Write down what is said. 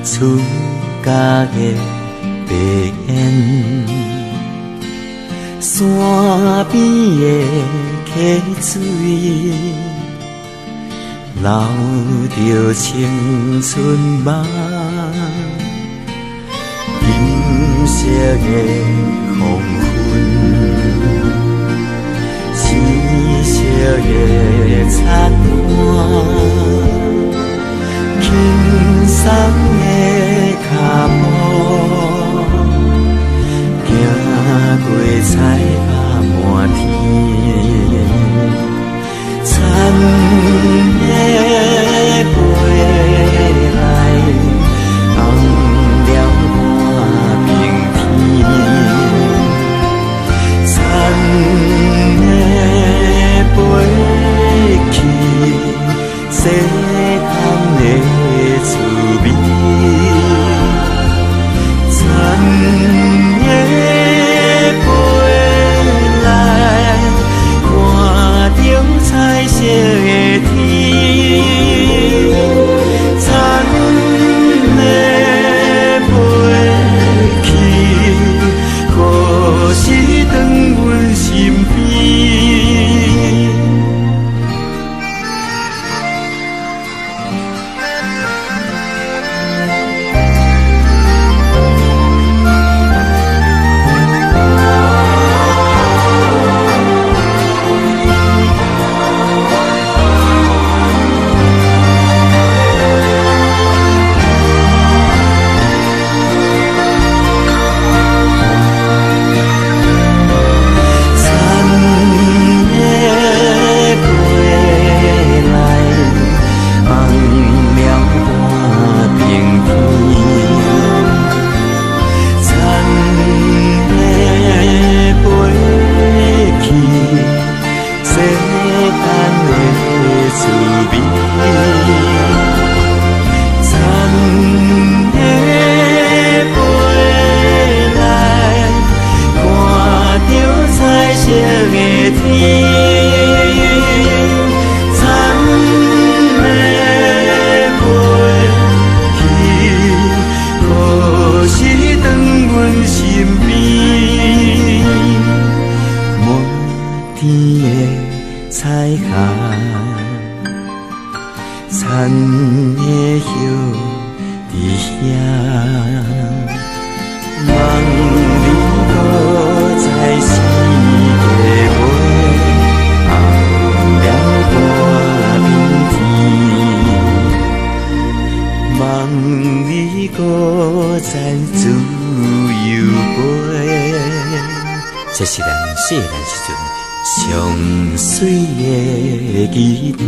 厝家的白烟，山边的溪水，流着青春梦。金色的黄昏，青色的残花，轻松的脚步，行过彩霞满天，残的归来，红了半边天，残的飞去，细汉的滋味，残的飞来，看着彩色的天，残的飞去，可是转阮身边。这是咱细汉时阵上水的记忆。